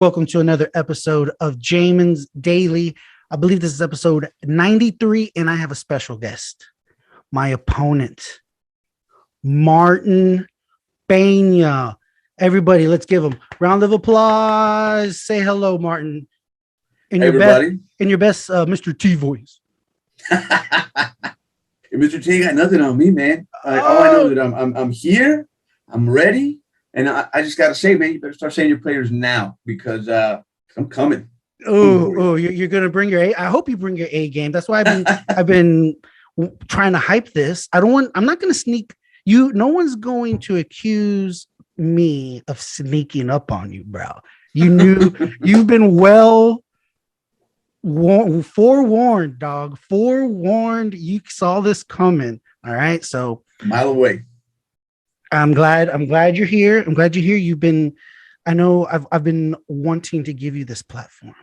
welcome to another episode of Jamin's Daily. I believe this is episode 93, and I have a special guest, my opponent, Martin Pina. Everybody, let's give him round of applause. Say hello, Martin, in Hey, your best everybody. Mr. T voice. Hey, Mr. T got nothing on me, man. All I know Oh, is that I'm here, I'm ready, and I just got to say, man, you better start saying your players now because I'm coming. Coming for you. you're gonna bring your A. I hope you bring your A game. That's why I've been trying to hype this. I'm not gonna sneak you. No one's going to accuse me of sneaking up on you, bro. You knew you've been forewarned, dog. Forewarned. You saw this coming. All right. So A mile away. I'm glad you're here. I'm glad you're here. I know I've been wanting to give you this platform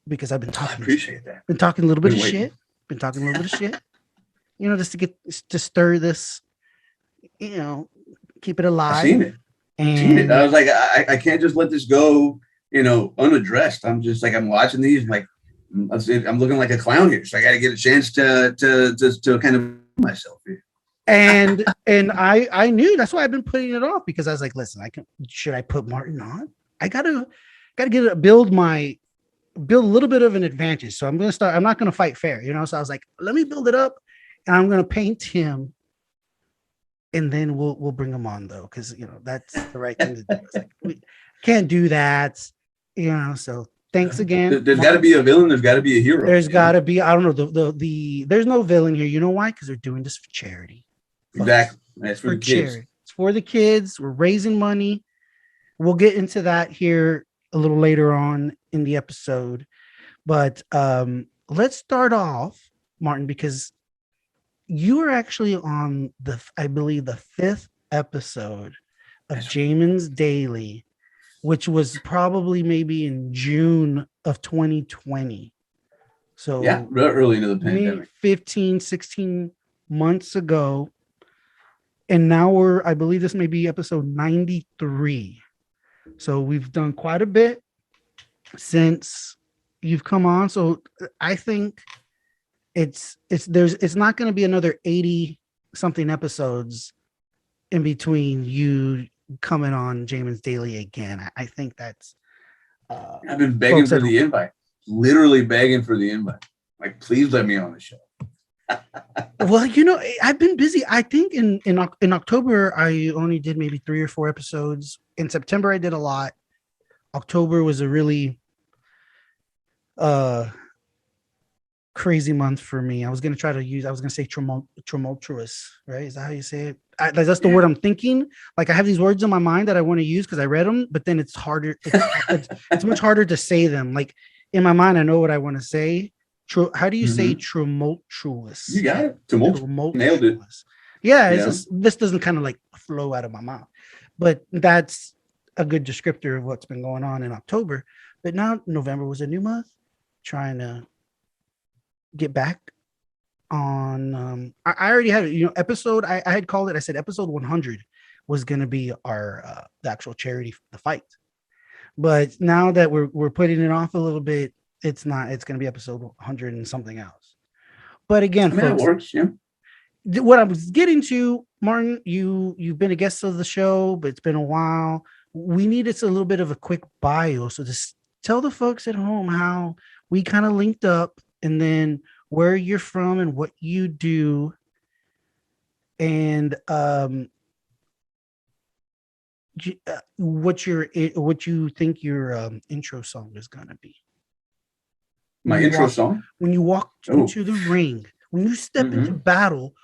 because I've been I talking. appreciate that. Been talking a little bit Been of waiting. shit. Been talking a little bit of shit. Just to stir this. Keep it I alive. seen it. Seen it. I And was like, I can't just let this go, unaddressed. I'm just like, I'm watching these, like, I'm looking like a clown here. So I got to get a chance to kind of myself here. and I knew that's why I've been putting it off because I was like, listen, should I put Martin on? I gotta build a little bit of an advantage. So I'm not gonna fight fair, So I was like, let me build it up and I'm gonna paint him and then we'll bring him on though, because that's the right thing to do. It's like we can't do that, so thanks again. There's got to be a villain. There's got to be a hero. There's got to be, I don't know, the there's no villain here. You know why? Because they're doing this for charity. Exactly. That's for the kids. Charity. It's for the kids. We're raising money. We'll get into that here a little later on in the episode. But let's start off, Martin, because you are actually on I believe, the 5th episode of Jamin's Daily, which was probably maybe in June of 2020. So yeah, early into the pandemic. 15, 16 months ago. And now I believe this may be episode 93. So we've done quite a bit since you've come on. So I think it's not going to be another 80 something episodes in between you coming on Jamin's Daily again. I think that's I've been begging for the invite, literally begging for the invite. Like, please let me on the show. Well, I've been busy. I think in October I only did maybe 3 or 4 episodes. In September I did a lot. October was a really crazy month for me. I was going to say tumultuous, right? Is that how you say it? That's the word I'm thinking. Like, I have these words in my mind that I want to use because I read them, but then it's harder. It's much harder to say them. Like, in my mind, I know what I want to say. How do you say tumultuous? You got it. Tumultuous. Nailed it. Yeah, it's just, this doesn't kind of like flow out of my mouth, but that's a good descriptor of what's been going on in October. But now November was a new month, trying to get back on. I already had episode. I had called it. I said episode 100 was going to be our the actual charity, the fight. But now that we're putting it off a little bit, it's not. It's going to be episode 100 and something else. But again, folks, it works. Yeah. What I was getting to, Martin, you've been a guest of the show, but it's been a while. We needed a little bit of a quick bio. So just tell the folks at home how we kind of linked up, and then where you're from and what you do, and what you think your intro song is gonna be. My intro song? When you walk into the ring, when you step into battle,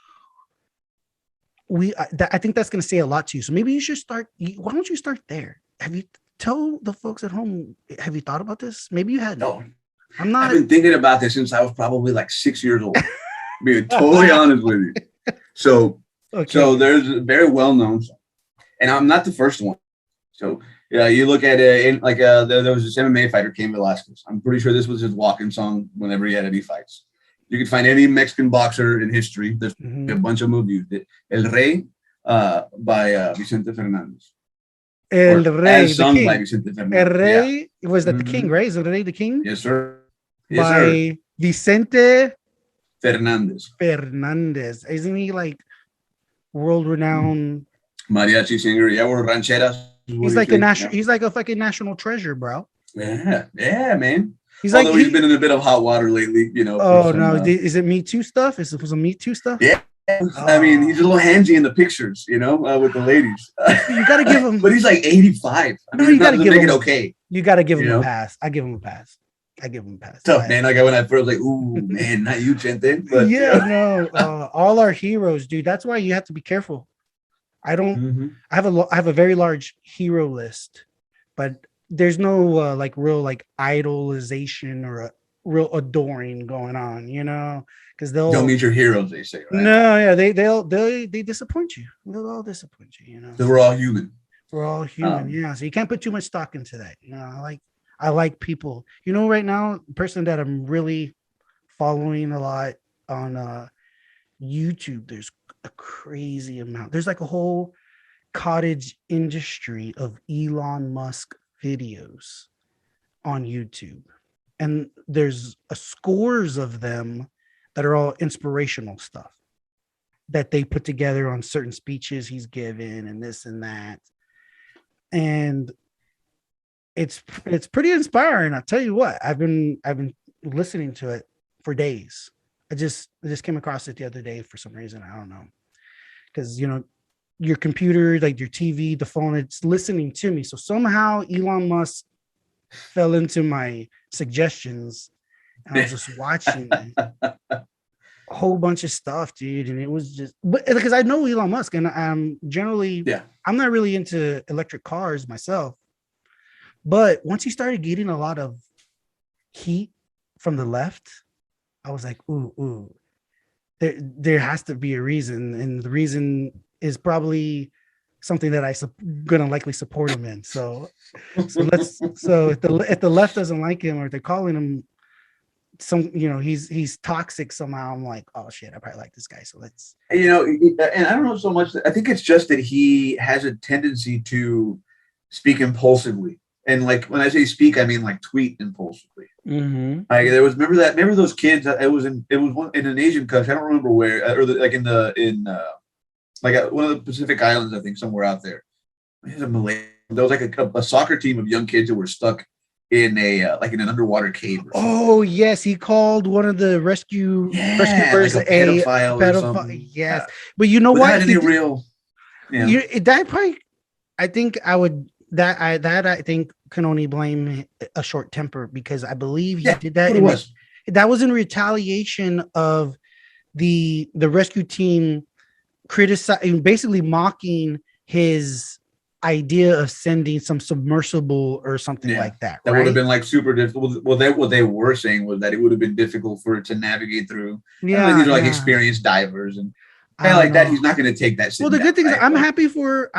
I think that's going to say a lot to you. So maybe you should start. Why don't you start there? Tell the folks at home, have you thought about this? Maybe you hadn't. No. I've been thinking about this since I was probably like 6 years old. Being totally honest with you. So there's a very well-known song. And I'm not the first one. So you look at it, there was this MMA fighter, Cain Velasquez. I'm pretty sure this was his walk-in song whenever he had any fights. You can find any Mexican boxer in history. There's a bunch of movies. El Rey by Vicente Fernandez. El or Rey, as the sung by king. Vicente El Fernandez. Yeah. Rey was that the king, right? Is El Rey the king? Yes, sir. Yes, sir. By Vicente Fernandez. Fernandez. Isn't he like world renowned? Mariachi singer. Yeah, or rancheras. Is what He's he like a sings. national. He's like a fucking national treasure, bro. Yeah. Yeah, man. He's like Although he's been in a bit of hot water lately, for oh some. no, is it Me Too stuff? Is it for some Me Too stuff? Yeah. I mean, he's a little handsy in the pictures, with the ladies. You got to give him. But he's like 85. I mean, No, you got to give make him it okay. You got to give him a pass. I give him a pass. Tough, man. Like when I first like, ooh, man, not you, Chente. But yeah, no, all our heroes, dude. That's why you have to be careful. I don't. Mm-hmm. I have a very large hero list, but there's no like real like idolization or a real adoring going on, because don't meet your heroes, they say, right? No, yeah, they disappoint you. They'll all disappoint you, So we're all human. We're all human, yeah. So you can't put too much stock into that. I like people. Right now, the person that I'm really following a lot on YouTube, there's a crazy amount. There's like a whole cottage industry of Elon Musk videos on YouTube. And there's scores of them that are all inspirational stuff that they put together on certain speeches he's given and this and that. And it's pretty inspiring. I'll tell you what, I've been listening to it for days. I just came across it the other day for some reason. I don't know. Because your computer, like your TV, the phone, it's listening to me. So somehow Elon Musk fell into my suggestions and I was just watching a whole bunch of stuff, dude. And it was just, but because I know Elon Musk and I'm generally, I'm not really into electric cars myself. But once he started getting a lot of heat from the left, I was like, ooh, there has to be a reason. And the reason is probably something that I'm gonna likely support him in. So if the left doesn't like him or they're calling him he's toxic somehow, I'm like, oh shit, I probably like this guy. So let's and I don't know so much. I think it's just that he has a tendency to speak impulsively. And like when I say speak, I mean like tweet impulsively. Mm-hmm. Like there was remember those kids? It was one in an Asian country. I don't remember where, or one of the Pacific Islands, I think somewhere out there. It was a Malay. There was like a soccer team of young kids that were stuck in in an underwater cave. Oh yes, he called one of the rescuers like a pedophile or something. Yes, but you know what? Any real? Yeah. That probably, I think I would. I think can only blame a short temper because I believe he did that. That was in retaliation of the rescue team criticizing, basically mocking his idea of sending some submersible or something like that. That would have been like super difficult. Well, what they were saying was that it would have been difficult for it to navigate through. Yeah, these are like experienced divers and like that. He's not going to take that. Well, the good thing is I'm happy for.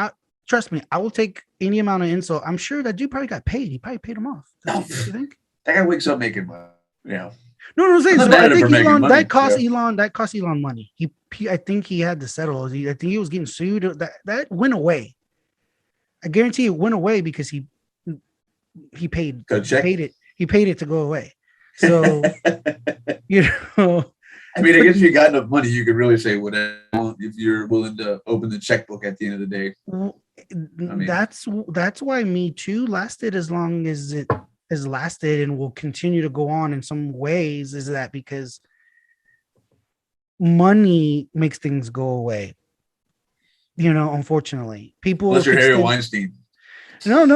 Trust me, I will take any amount of insult. I'm sure that dude probably got paid. He probably paid him off. You think? That guy wakes up making money. Yeah. No, I'm saying. So I think Elon, that cost Elon money. I think he had to settle. I think he was getting sued. That went away. I guarantee it went away because he paid. He paid it to go away. So I mean, I guess if you got enough money, you could really say whatever if you're willing to open the checkbook at the end of the day. Well, that's why Me Too lasted as long as it has lasted and will continue to go on in some ways. Is that because money makes things go away? Unfortunately, people. Unless you're Harry Weinstein. No,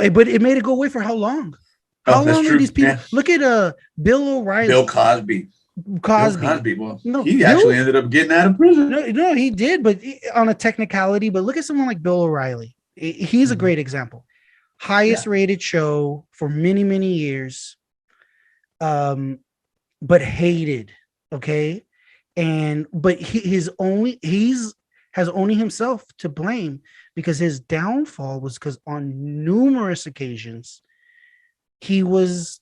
but it made it go away for how long? How long are these people? Yeah. Look at Bill O'Reilly, Bill Cosby. Well, he actually ended up getting out of prison. No, he did, but on a technicality. But look at someone like Bill O'Reilly. He's a great example. Highest rated show for many, many years, but hated. Okay, but he has only himself to blame because his downfall was because on numerous occasions he was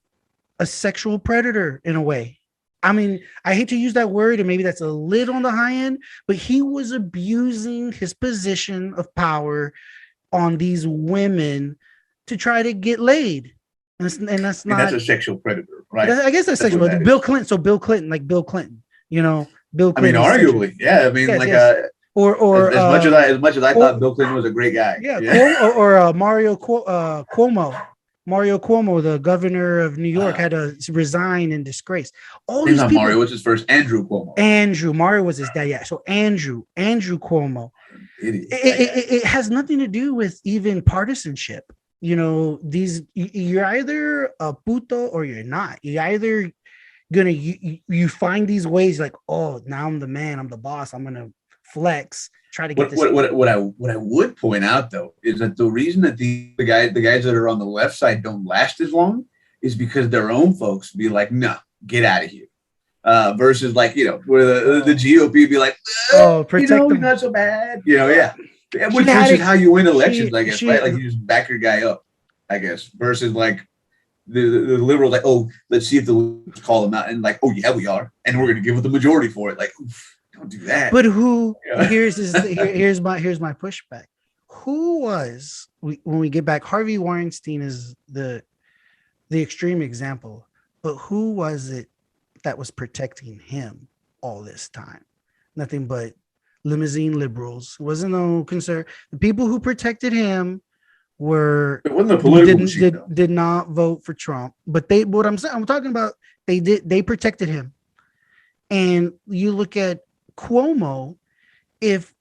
a sexual predator in a way. I mean, I hate to use that word, and maybe that's a little on the high end, but he was abusing his position of power on these women to try to get laid. And that's not. And that's a sexual predator, right? I guess that's sexual. Bill Clinton. So Bill Clinton, like Bill Clinton, you know, Bill Clinton. I mean, arguably, yeah. I mean, yes, like, yes. Or as much as I thought Bill Clinton was a great guy. Yeah. Or Mario Cuomo. Mario Cuomo, the governor of New York, had to resign in disgrace. All these people. Mario was his first. Andrew Cuomo. Mario was his dad. Yeah. So Andrew Cuomo. It has nothing to do with even partisanship. You know, you're either a puto or you're not. You're either you find these ways like, oh, now I'm the man, I'm the boss, I'm gonna flex, try to get this. What I would point out though is that the reason that the guys that are on the left side don't last as long is because their own folks be like, no, get out of here. Versus like, you know, where the GOP be like, protect them. You're not so bad. You know, yeah. Which is how you win elections, I guess, right? Like you just back your guy up, I guess, versus like the liberals, like, oh, let's see if the liberals call them out, and like, oh yeah, we are, and we're gonna give it the majority for it. Like, oof, don't do that. But here's my pushback. Who was when we get back? Harvey Weinstein is the extreme example, but who was it that was protecting him all this time? Nothing but limousine liberals. It wasn't no concern. The people who protected him were did not vote for Trump, but I'm talking about, they protected him. And you look at Cuomo, if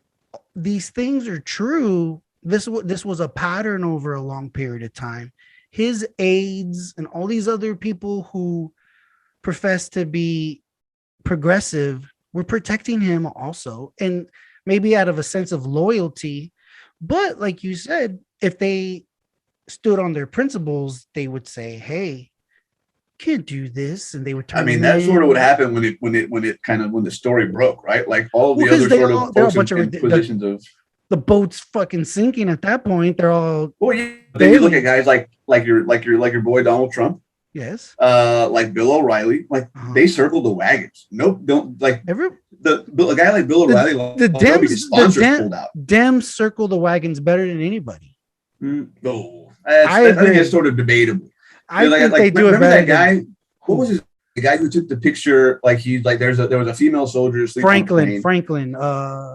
these things are true, this was a pattern over a long period of time. His aides and all these other people who profess to be progressive were protecting him also, and maybe out of a sense of loyalty. But like you said, if they stood on their principles, they would say, hey, can't do this, and they would turn. I mean, that's sort of what happened when the story broke, right? Like all the other sort of folks in positions of the boat's fucking sinking at that point. They're all yeah. Then you look at guys like your boy Donald Trump. Yes. Like Bill O'Reilly, like they circled the wagons. Nope, don't like a guy like Bill O'Reilly. The Dems circle the wagons better than anybody. No, I think it's sort of debatable. I think they do it better. That guy, what was his? The guy who took the picture, like he's like, there was a female soldier sleeping. Franklin.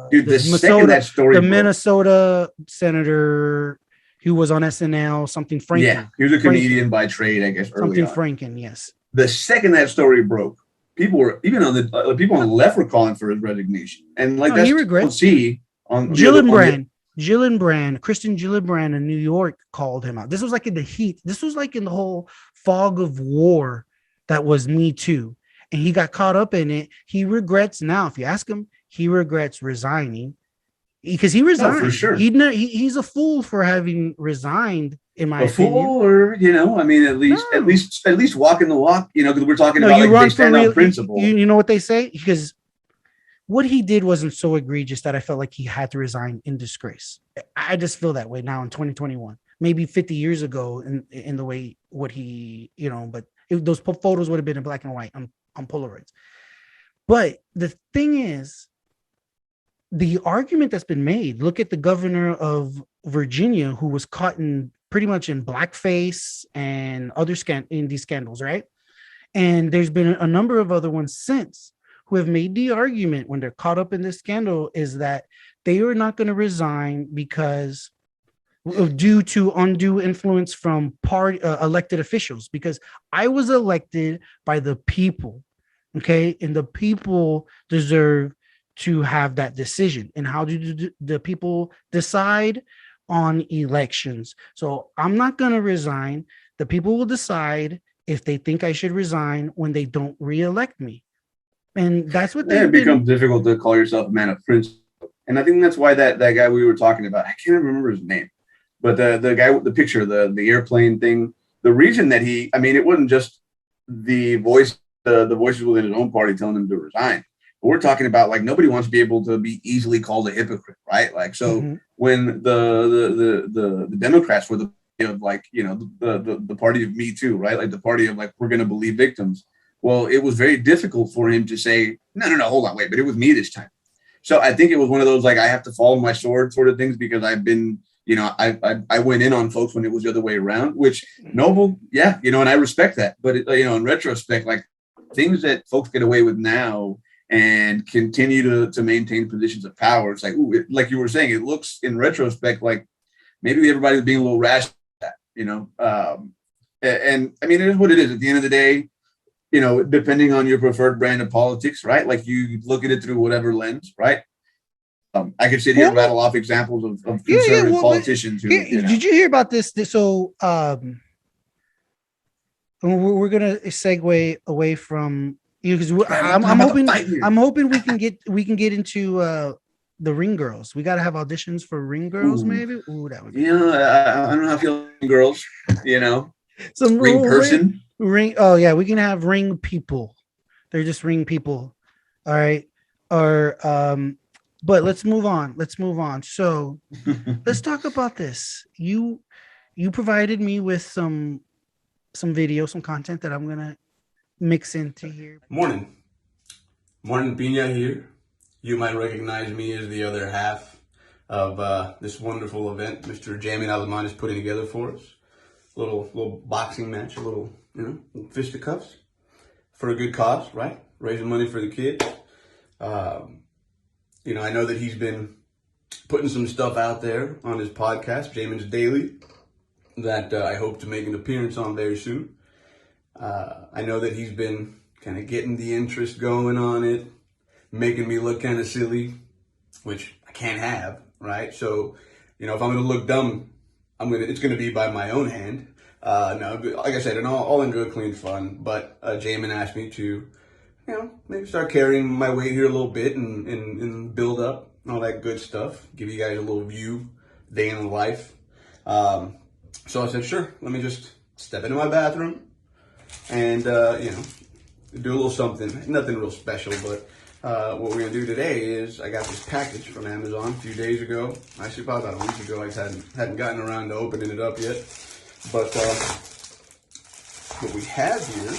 Dude, the Minnesota senator who was on SNL, something Franken. Yeah, he was a comedian by trade, I guess. Something Franken, yes. The second that story broke, people were even on the left were calling for his resignation, and like that's what you see on Gillibrand, Kristen Gillibrand in New York called him out. This was like in the heat. This was like in the whole fog of war that was Me Too, and he got caught up in it. He regrets now. If you ask him, he regrets resigning. Because he resigned. For sure. He's a fool for having resigned, in my opinion. Fool, or I mean, at least walking the walk. Because we're talking about they stand on principle. You know what they say? Because what he did wasn't so egregious that I felt like he had to resign in disgrace. I just feel that way now in 2021. Maybe 50 years ago, in the way what he, but those photos would have been in black and white on Polaroids. But the thing is, the argument that's been made, look at the governor of Virginia, who was caught pretty much in blackface and other in these scandals, right? And there's been a number of other ones since who have made the argument when they're caught up in this scandal is that they are not going to resign because due to undue influence from elected officials, because I was elected by the people, okay? And the people deserve to have that decision. And how do the people decide? On elections. So I'm not going to resign. The people will decide if they think I should resign when they don't re-elect me. And that's what it becomes difficult to call yourself a man of principle. And I think that's why that guy we were talking about, I can't remember his name, but the guy with the picture, the airplane thing, the reason that it wasn't just the voices within his own party telling him to resign. We're talking about like nobody wants to be able to be easily called a hypocrite, right? Like so when the Democrats were the party of Me Too, right? Like the party of like we're going to believe victims. Well, it was very difficult for him to say no, hold on, wait, but it was me this time. So I think it was one of those like I have to follow my sword sort of things because I've been I went in on folks when it was the other way around, which noble, yeah, and I respect that. But in retrospect, like things that folks get away with now and continue to maintain positions of power, it's like, ooh, like you were saying, it looks in retrospect like maybe everybody was being a little rash at that, and I mean, it is what it is. At the end of the day, depending on your preferred brand of politics, right? Like you look at it through whatever lens, right? I could sit here and rattle off examples of conservative politicians who. Did you hear about this? So we're gonna segue away from you because I'm hoping we can get into the Ring Girls. We got to have auditions for Ring Girls, maybe. Ooh, that would be. I don't know how I feel girls. Some ring person. Ring. Oh yeah, we can have ring people. They're just ring people. All right. Or but let's move on. So let's talk about this. You provided me with some video, some content that I'm gonna mix into here. Morning. Martin Pina here. You might recognize me as the other half of this wonderful event Mr. Jamie Alaman is putting together for us. A little boxing match, a little fisticuffs for a good cause, right? Raising money for the kids. I know that he's been putting some stuff out there on his podcast, Jamin's Daily, that I hope to make an appearance on very soon. I know that he's been kind of getting the interest going on it, making me look kind of silly, which I can't have, right? So, if I'm going to look dumb, it's going to be by my own hand. No, like I said, all in good, clean fun. But Jamin asked me to, maybe start carrying my weight here a little bit and build up and all that good stuff. Give you guys a little view, day in the life. So I said, sure, let me just step into my bathroom and, do a little something. Nothing real special, but what we're going to do today is I got this package from Amazon a few days ago. Actually, probably about a week ago. I just hadn't gotten around to opening it up yet. But what we have here,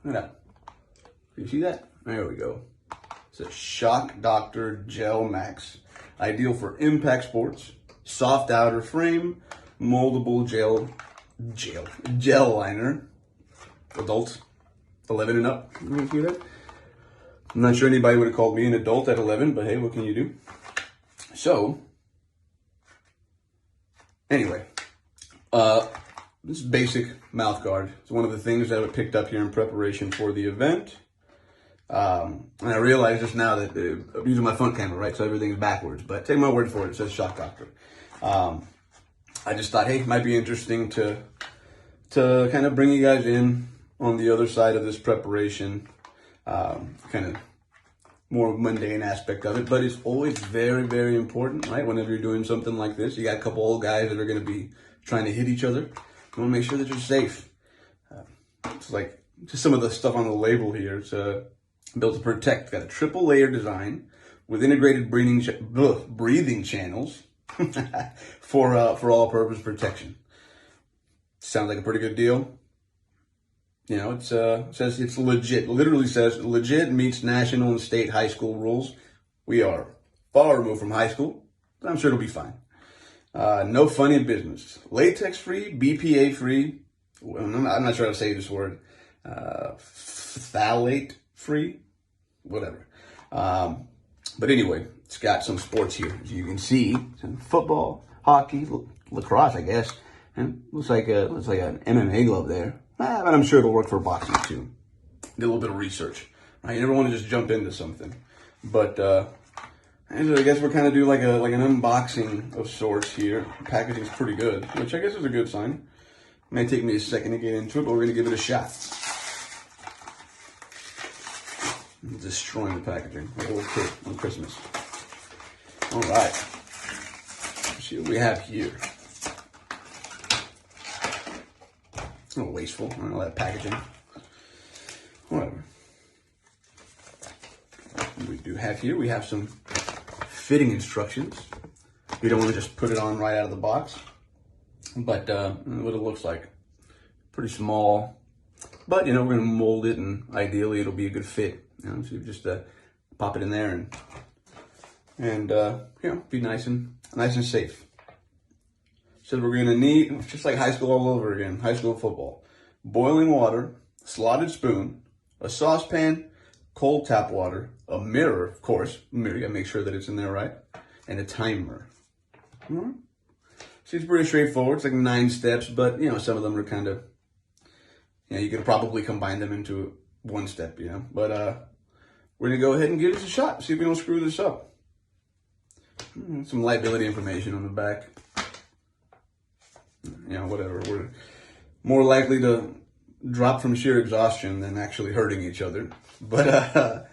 look at that. Can you see that? There we go. It's a Shock Doctor Gel Max. Ideal for impact sports. Soft outer frame. Moldable gel liner. Adults 11 and up. You see that? I'm not sure anybody would have called me an adult at 11, but hey, what can you do? So, anyway, this is basic mouth guard. It's one of the things that I picked up here in preparation for the event. And I realized just now that I'm using my front camera, right? So everything's backwards, but take my word for it. It says Shock Doctor. I just thought, hey, it might be interesting to kind of bring you guys in on the other side of this preparation, kind of more mundane aspect of it, but it's always very, very important, right? Whenever you're doing something like this, you got a couple old guys that are going to be trying to hit each other. You want to make sure that you're safe. It's like just some of the stuff on the label here. It's built to protect. It's got a triple layer design with integrated breathing channels for all-purpose protection. Sounds like a pretty good deal. It says it's legit. Literally says legit meets national and state high school rules. We are far removed from high school, but I'm sure it'll be fine. No funny business. Latex free, BPA free. I'm not sure how to say this word. Phthalate free, whatever. But anyway, it's got some sports here, as you can see. Some football, hockey, lacrosse, I guess, and looks like an MMA glove there. But I'm sure it'll work for boxing too. Did a little bit of research. Right? You never want to just jump into something. But I guess we're kind of doing like an unboxing of sorts here. The packaging's pretty good, which I guess is a good sign. It may take me a second to get into it, but we're going to give it a shot. I'm destroying the packaging like a little kid on Christmas. All right. Let's see what we have here. A little wasteful. I don't know that packaging. Whatever. What we do have here, we have some fitting instructions. You don't want to just put it on right out of the box. But what it looks like. Pretty small. But, we're going to mold it and ideally it'll be a good fit. So you just pop it in there and and be nice and safe. So we're gonna need, just like high school all over again, high school football, boiling water, slotted spoon, a saucepan, cold tap water, a mirror, of course, mirror, you gotta make sure that it's in there right, and a timer. All right. So it's pretty straightforward. It's like 9 steps, but some of them are kind of, you could probably combine them into one step, But we're gonna go ahead and give this a shot. See if we don't screw this up. Some liability information on the back. Whatever. We're more likely to drop from sheer exhaustion than actually hurting each other. But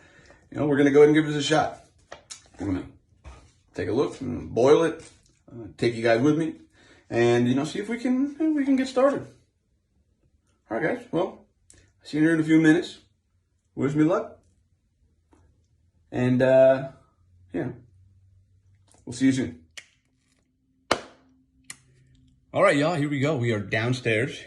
we're gonna go ahead and give this a shot. We're gonna take a look and boil it. Take you guys with me, and see if we can get started. All right, guys. Well, see you here in a few minutes. Wish me luck, and we'll see you soon. All right, y'all, here we go. We are downstairs.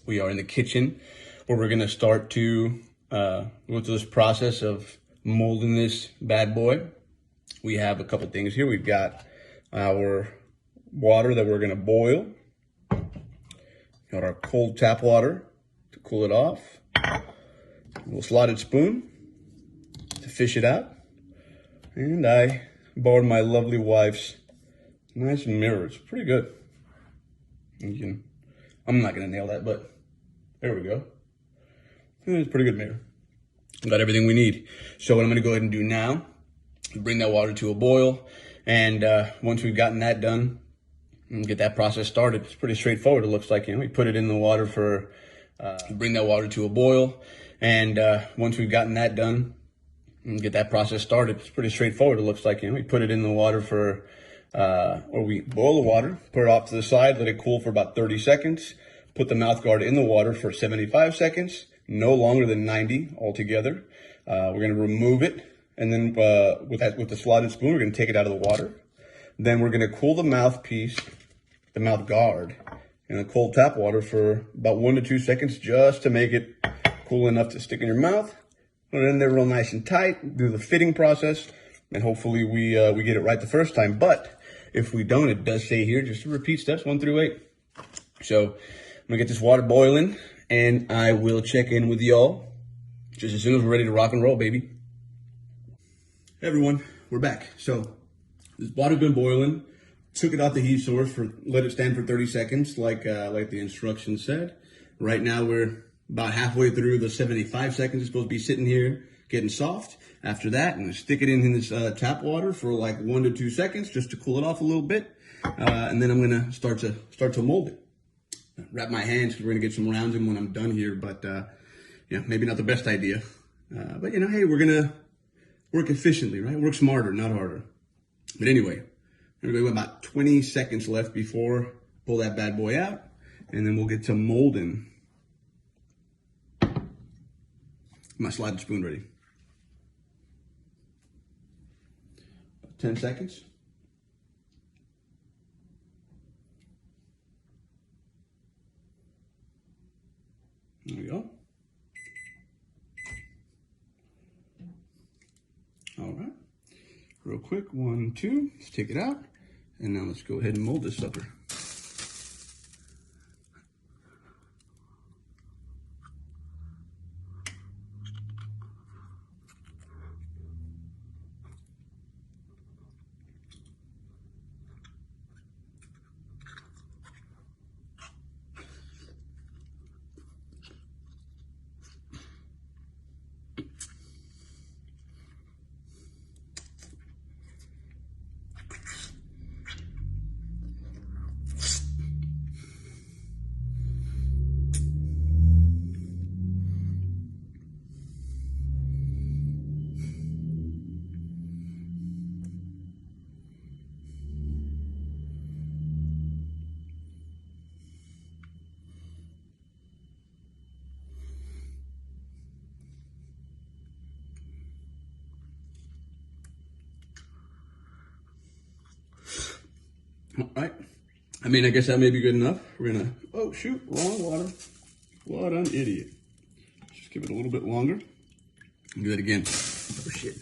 We are in the kitchen where we're gonna start to go through this process of molding this bad boy. We have a couple things here. We've got our water that we're gonna boil. Got our cold tap water to cool it off. A little slotted spoon to fish it out. And I borrowed my lovely wife's nice mirror. It's pretty good. I'm not gonna nail that, but there we go. It's a pretty good mirror. Got everything we need. So what I'm gonna go ahead and do now is bring that water to a boil. And once we've gotten that done and get that process started, it's pretty straightforward. It looks like, we put it in the water for, bring that water to a boil. And once we've gotten that done and get that process started, it's pretty straightforward. It looks like, we put it in the water for, or we boil the water, put it off to the side, let it cool for about 30 seconds, put the mouth guard in the water for 75 seconds, no longer than 90 altogether. We're gonna remove it, and then with the slotted spoon, we're gonna take it out of the water. Then we're gonna cool the mouthpiece, the mouth guard, in the cold tap water for about 1 to 2 seconds, just to make it cool enough to stick in your mouth. Put it in there real nice and tight, do the fitting process, and hopefully we get it right the first time. But if we don't, it does say here just to repeat steps 1 through 8. So I'm gonna get this water boiling, and I will check in with y'all just as soon as we're ready to rock and roll, baby. Hey everyone, we're back. So this water's been boiling. Took it off the heat source, let it stand for 30 seconds, like the instructions said. Right now we're about halfway through the 75 seconds. It's supposed to be sitting here getting soft. After that, I'm gonna stick it in this tap water for like 1 to 2 seconds just to cool it off a little bit, and then I'm gonna start to mold it. Wrap my hands because we're gonna get some rounds in when I'm done here, but maybe not the best idea. But hey, we're gonna work efficiently, right? Work smarter, not harder. But anyway, we're gonna go about 20 seconds left before pull that bad boy out, and then we'll get to molding. My sliding spoon ready. 10 seconds. There we go. All right. Real quick, 1, 2. Let's take it out. And now let's go ahead and mold this sucker. All right. I mean, I guess that may be good enough. We're gonna, oh shoot, wrong water. What an idiot. Just give it a little bit longer. Do that again. Oh shit.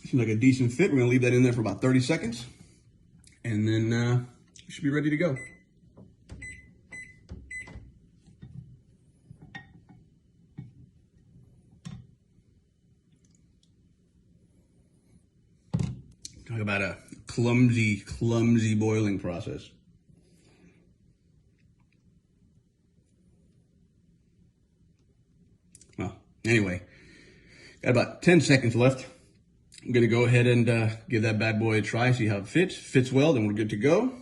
Seems like a decent fit. We're gonna leave that in there for about 30 seconds. And then it should be ready to go. Talk about a clumsy boiling process. Well, anyway, got about 10 seconds left. I'm going to go ahead and give that bad boy a try, see how it fits. Fits well, then we're good to go.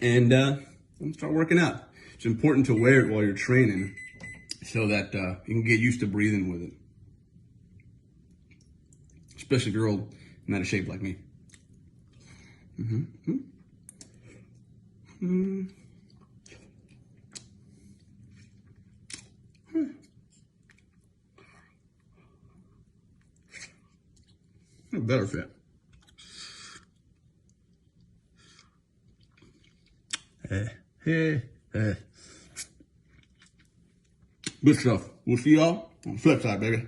And start working out. It's important to wear it while you're training so that you can get used to breathing with it. Especially if you're old and out of shape like me. A better fit. Good stuff. We'll see y'all on the flip side, baby.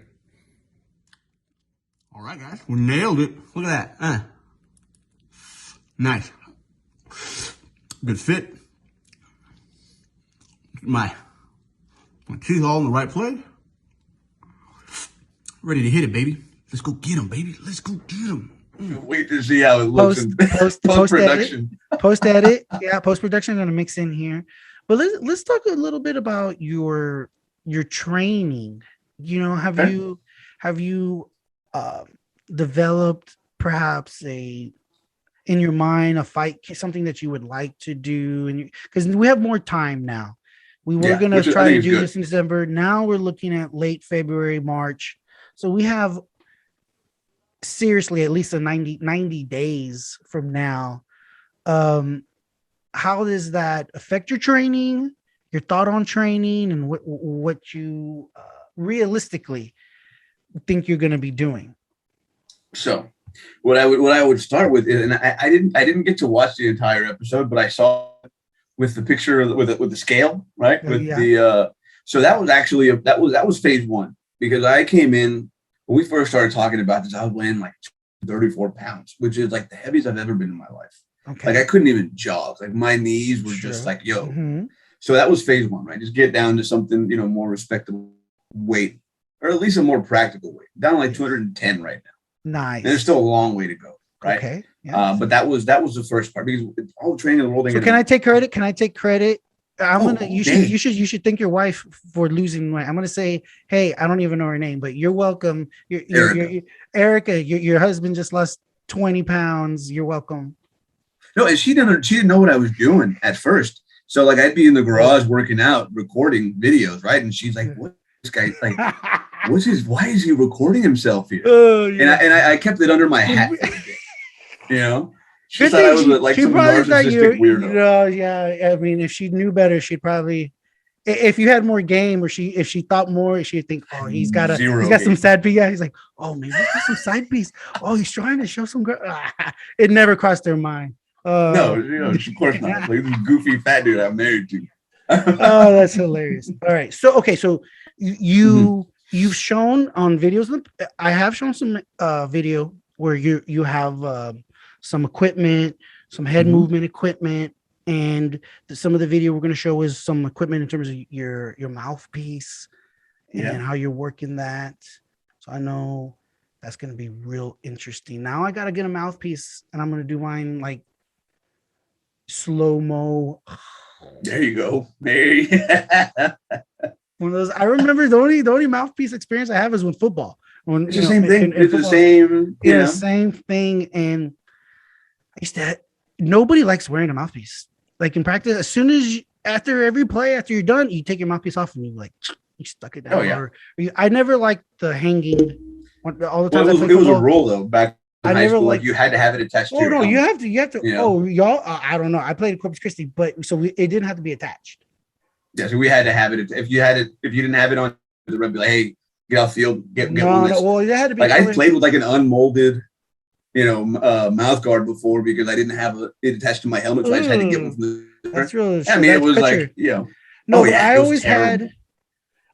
All right, guys. We nailed it. Look at that. Nice. Good fit. My teeth all in the right place. Ready to hit it, baby. Let's go get him, baby. Let's go get him. Wait to see how it looks in post-production. Post-edit. Yeah, post-production I'm going to mix in here. But let's talk a little bit about your training. You know, have you developed perhaps in your mind a fight, something that you would like to do? And because we have more time now. We were going to try to do this in December. Now we're looking at late February, March. So we have seriously at least 90 days from now. How does that affect your training, your thought on training, and what you realistically think you're going to be doing? So what I would start with is, and I didn't get to watch the entire episode, but I saw with the picture with the scale, right? So that was actually that was phase one, because I came in when we first started talking about this. I was weighing like 34 pounds, which is like the heaviest I've ever been in my life. Okay. Like I couldn't even jog. Like my knees were just like, yo. Mm-hmm. So that was phase one, right? Just get down to something, more respectable weight, or at least a more practical weight. Down to like 210 right now. Nice. And there's still a long way to go, right? Okay. Yeah. But that was the first part, because all the training in the world. So can I take credit? You should thank your wife for losing weight. I'm gonna say, hey, I don't even know her name, but you're welcome. Erica, your husband just lost 20 pounds. You're welcome. No, and she didn't know what I was doing at first. So like I'd be in the garage working out, recording videos, right? And she's like, "What this guy like? Why is he recording himself here?" Yeah. And I kept it under my hat for a bit, She thought I was like some narcissistic weirdo. Yeah. I mean, if she knew better, she'd probably, if you had more game, or if she thought more, she'd think, oh, he's got some sad piece. Yeah, he's like, oh, maybe he's got some side piece. Oh, he's trying to show some. It never crossed their mind. No, of course not. Like this goofy fat dude I'm married to. Oh, that's hilarious. All right, so you've shown on videos. I have shown some video where you have some equipment, some head movement equipment, and some of the video we're going to show is some equipment in terms of your mouthpiece and how you're working that. So I know that's going to be real interesting. Now I got to get a mouthpiece, and I'm going to do mine like slow-mo. There you go. One of those. I remember the only mouthpiece experience I have is with football. It's the same thing. It's the same. Yeah, same thing. And I used to. Nobody likes wearing a mouthpiece. Like in practice, as soon as after every play, after you're done, you take your mouthpiece off and you stuck it down. Oh yeah. I never liked the hanging. All the time. It was a rule though back. In high school, like you had to have it attached to your helmet. You have to. Oh, y'all, I don't know. I played at Corpus Christi, but so it didn't have to be attached. Yeah, so we had to have it. If you didn't have it on, the ref be like, hey, get off the field, get one. No, well, it had to be. Like I played with like an unmolded, mouth guard before because I didn't have it attached to my helmet, so I just had to get one from the. That's really. I mean, it was picture. No,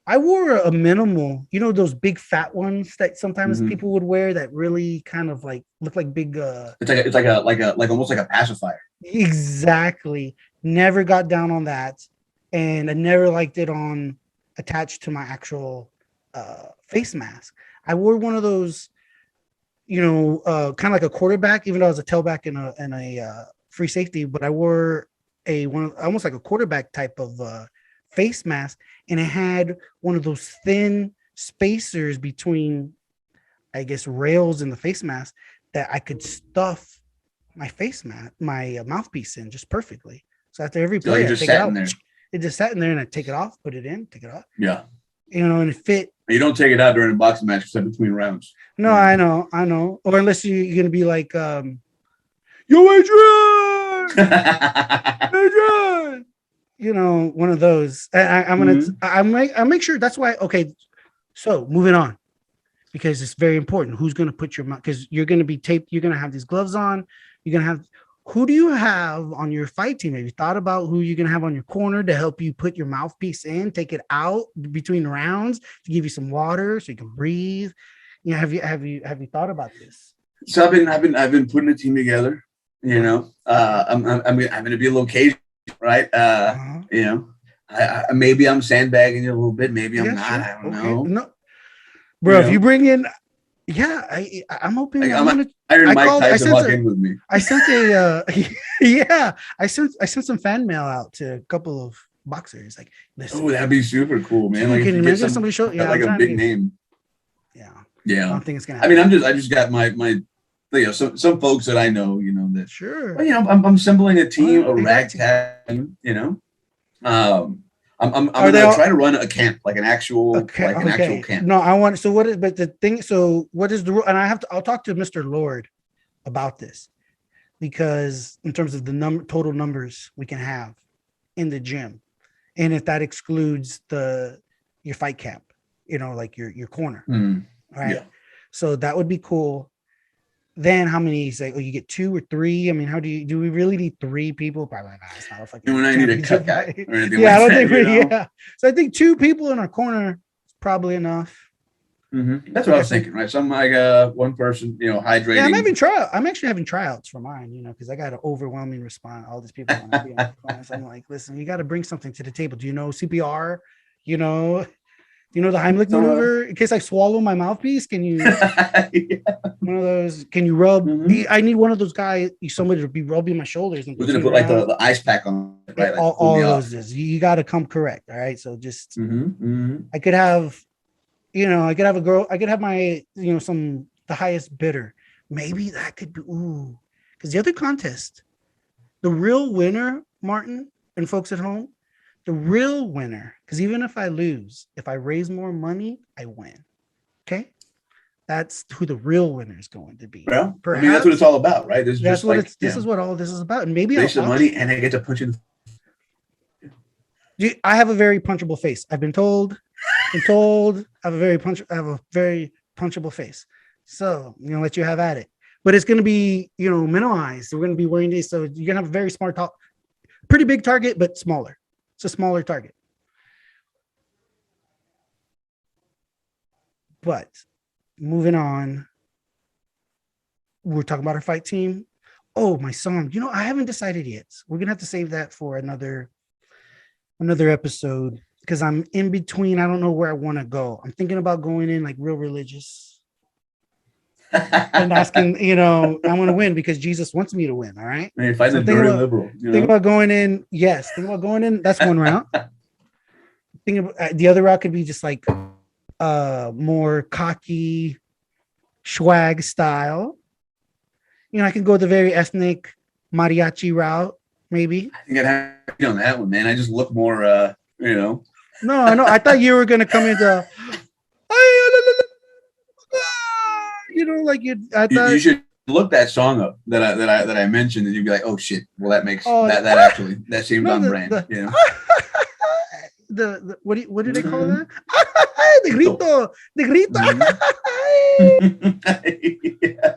I I wore a minimal, you know, those big fat ones that sometimes Mhm. people would wear that really kind of like look like big. It's like almost like a pacifier. Exactly. Never got down on that, and I never liked it on attached to my actual face mask. I wore one of those, you know, kind of like a quarterback, even though I was a tailback in a free safety, but I wore a one almost like a quarterback type of face mask, and it had one of those thin spacers between, I guess, rails in the face mask that I could stuff my face mask, my mouthpiece in just perfectly. So after every So like play, it I just take it sat out. in there. It just sat in there, and I take it off, put it in, take it off. Yeah. You know, and it fit. You don't take it out during a boxing match except between rounds. No, Yeah. I know. Or unless you're gonna be like, yo, Adrian, Adrian. You know, one of those. I'm gonna, I make sure. That's why. Okay, so moving on, because it's very important. Who's gonna put your mouth? Because you're gonna be taped. You're gonna have these gloves on. You're gonna have. Who do you have on your fight team? Have you thought about who you're gonna have on your corner to help you put your mouthpiece in, take it out between rounds to give you some water so you can breathe? You know, have you thought about this? So I've been putting a team together. You know, I'm going to be a little cagey, right? You know, I maybe I'm sandbagging you a little bit. Maybe I'm not. Sure. I don't know. No, bro. You if know? you bring in, yeah, I'm hoping. Like, I'm gonna. Iron Mike I Tyson sent lock a- in with me. I sent a yeah. I sent some fan mail out to a couple of boxers. Like, listen, Oh, that'd be super cool, man. dude, Like, can if you you get imagine some, somebody show? Yeah, like I'm a trying big to get, name. yeah. I Yeah. don't think it's gonna I happen. mean, I just got my you know, some folks that I know, you know, that, Sure. well, you know, I'm assembling a team, Well, a you got to. ragtag team, you know. I'm Are they gonna all try to run a camp, like an actual okay? camp. No, I want. So what is? But the thing. So what is the rule? And I have to. I'll talk to Mr. Lord about this, because in terms of the total numbers we can have in the gym, and if that excludes your fight camp, you know, like your corner, right? Yeah. So that would be cool. Then how many? Say, oh, you get 2 or 3. I mean, do we really need 3 people? Probably not. It's not a fucking. And when I need a championship cut guy fight. or anything Yeah, I like don't that, think you know? yeah. So I think 2 people in our corner is probably enough. That's what I was thinking, right? Some like one person, you know, hydrating. Yeah, I'm actually having tryouts for mine, you know, because I got an overwhelming response. All these people want to be on the class. I'm like, listen, you got to bring something to the table. Do you know CPR? You know, do you know the Heimlich maneuver? In case I swallow my mouthpiece, can you one of those? Can you rub? I need one of those guys, somebody to be rubbing my shoulders. And we're gonna put like the ice pack on, right? Like, all of those. You got to come correct. All right, so just I could have. You know, I could have a girl. I could have my, you know, the highest bidder. Maybe that could be because the other contest, the real winner, Martin and folks at home, the real winner. Because even if I lose, if I raise more money, I win. Okay, that's who the real winner is going to be. Well, perhaps, I mean, that's what it's all about, right? This is what this is what all this is about. And maybe raise some money, and I get to punch in. I have a very punchable face. I've been told. I have a very punchable face. So, you know, let you have at it. But it's going to be, you know, minimized. We're going to be wearing these. So you're going to have a very smart, pretty big target, but smaller. It's a smaller target. But moving on, we're talking about our fight team. Oh, my song. You know, I haven't decided yet. We're going to have to save that for another episode. Because I'm in between. I don't know where I want to go. I'm thinking about going in like real religious and asking, you know, I want to win because Jesus wants me to win. All right. Man, fight the dirty liberal. Think about going in. Yes. Think about going in. That's one route. Think about the other route could be just like more cocky swag style. You know, I can go the very ethnic mariachi route, maybe. I think I'd have to be on that one, man. I just look more you know. No, I know. I thought you were gonna come into, you know, like you. I thought you should look that song up that I mentioned, and you'd be like, oh shit. Well, that makes that seems on brand. You know. The what do they call that? the grito. Yeah.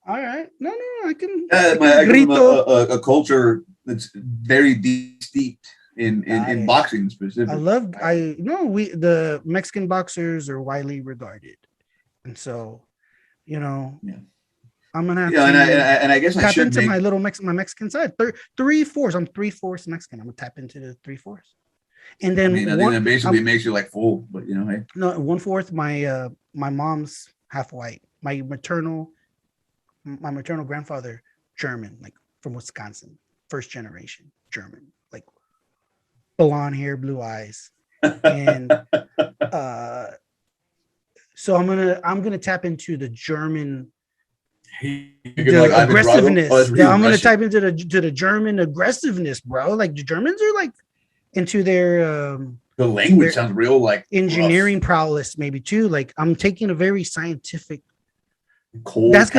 All right. No, I can. I come from a culture that's very deep steeped in boxing specifically. The Mexican boxers are widely regarded, and so I'm gonna have to and I guess I tap should into make my Mexican side. 3/4. I'm 3/4 Mexican. I'm gonna tap into the 3/4, and then I think that basically makes you like full, but hey. No, 1/4. My mom's half white. My maternal grandfather German, like from Wisconsin, first generation German, like blonde hair, blue eyes, and so I'm gonna tap into the German. Aggressiveness. I'm gonna type into the German aggressiveness, bro. Like the Germans are like into their the language sounds real like engineering rough. Prowess, maybe too. Like I'm taking a very scientific, cold and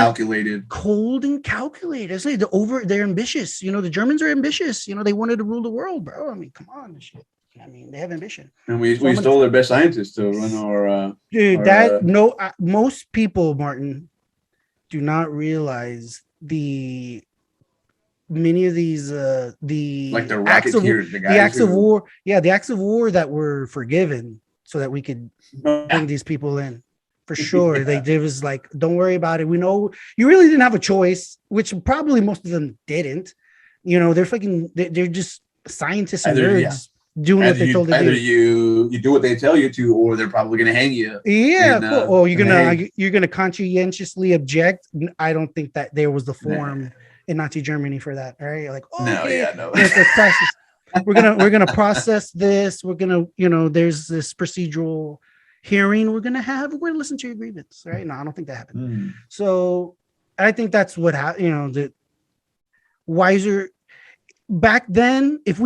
calculated. I say they're ambitious. The Germans are ambitious. They wanted to rule the world, bro. I mean, come on, this shit. I mean, they have ambition. And we stole their best scientists to run our most people, Martin, do not realize many of these like the Rocketeers, the acts of war, the acts of war that were forgiven so that we could bring these people in. For sure. They was like, don't worry about it. We know you really didn't have a choice, which probably most of them didn't. They're just scientists and nerds doing what they told to do. Either you do what they tell you to, or they're probably going to hang you. Yeah. Cool. You're gonna conscientiously object. I don't think that there was the forum in Nazi Germany for that. All right. Like, no. We're gonna process this. We're gonna, there's this procedural hearing we're gonna listen to your grievance. Right. No, I don't think that happened. So I think that's what happened. The wiser. Back then, if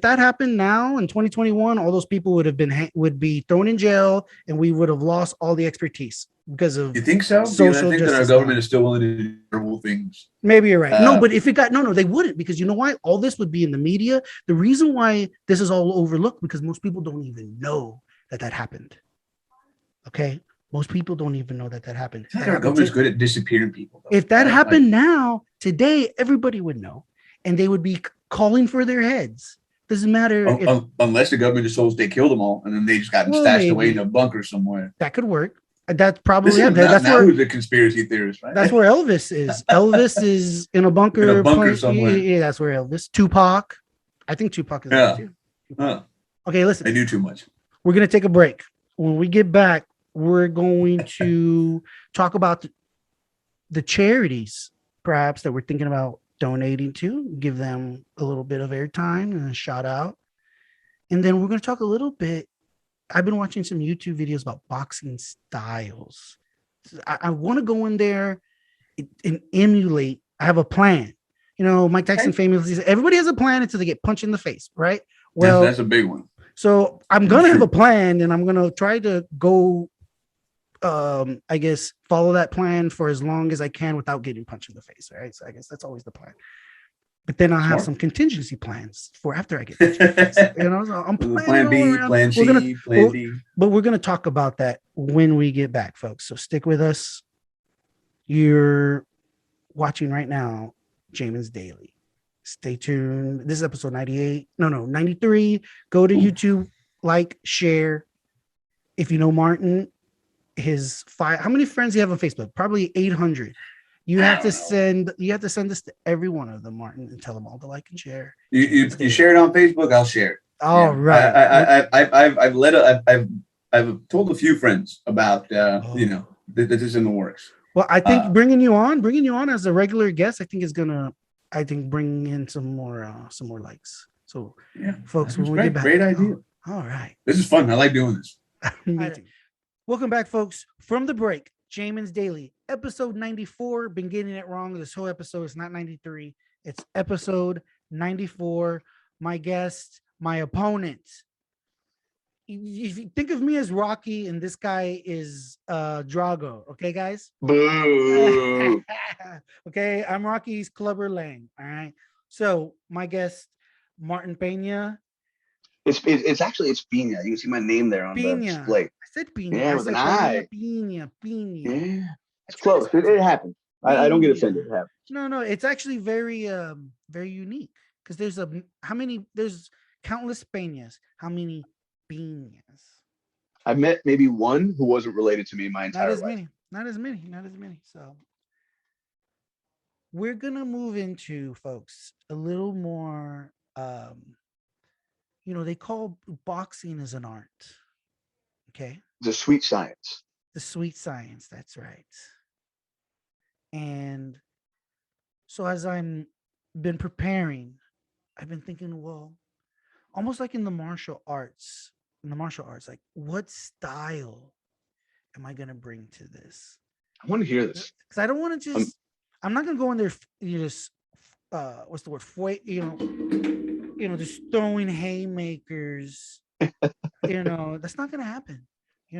that happened now in 2021, all those people would be thrown in jail, and we would have lost all the expertise because of. You think so? Social I think that our government is still willing to do terrible things. Maybe you're right. No, but if it got they wouldn't, because you know why? All this would be in the media. The reason why this is all overlooked because most people don't even know that happened. Okay, most people don't even know that happened. Our government's good at disappearing people. If that happened now, today, everybody would know. And they would be calling for their heads. Doesn't matter unless the government just told us they killed them all, and then they just got stashed away in a bunker somewhere. That could work. That's probably that's where who's the conspiracy theorist, right? That's where Elvis is. Elvis is in a bunker, somewhere. Yeah, that's where Elvis. Tupac. I think Tupac is there too. Okay, listen. They knew too much. We're gonna take a break. When we get back, we're going to talk about the charities, perhaps, that we're thinking about donating to, give them a little bit of airtime and a shout out. And then we're going to talk a little bit. I've been watching some YouTube videos about boxing styles. I want to go in there and emulate. I have a plan. Mike Tyson famously said, everybody has a plan until they get punched in the face, right? Well, that's a big one. So I'm going to have a plan, and I'm going to try to go, I guess, follow that plan for as long as I can without getting punched in the face. Right. So I guess that's always the plan. But then I'll have some contingency plans for after I get punched in the face. So I'm planning plan B, plan C, plan D. But we're going to talk about that when we get back, folks. So stick with us. You're watching right now, Jamin's Daily. Stay tuned. This is episode 93. Go to YouTube, like, share. If you know Martin, how many friends do you have on Facebook? Probably 800. You have to send this to every one of them, Martin, and tell them all to like and share. You share it on Facebook, I'll share it. All right. I've told a few friends about that this is in the works. Well, I think bringing you on as a regular guest, I think is gonna bring in some more likes. So folks, when we get back, great idea. All right. This is fun. I like doing this. Me too. Welcome back, folks, from the break. Jamin's Daily, episode 94. Been getting it wrong. This whole episode is not 93. It's episode 94. My guest, my opponent. If you think of me as Rocky and this guy is Drago, okay, guys? Boo. Okay, I'm Rocky's Clubber Lang. All right. So my guest, Martin Pina. It's Pina. You can see my name there on the display. I said Pina. Yeah, with an I. Pina. Yeah, it's close. It happens. I don't get offended. It happens. No, it's actually very very unique because there's countless peñas. How many piñas? I've met maybe one who wasn't related to me my Not entire as life. many. Not as many. Not as many. So we're gonna move into, folks, a little more. They call boxing as an art. Okay, The sweet science. the sweet science. That's right. And so as I'm been preparing, I've been thinking, well, almost like in the martial arts, like what style am I gonna bring to this? I want to hear this. Because I don't want to just. I'm not gonna go in there. You just what's the word? Just throwing haymakers. That's not gonna happen.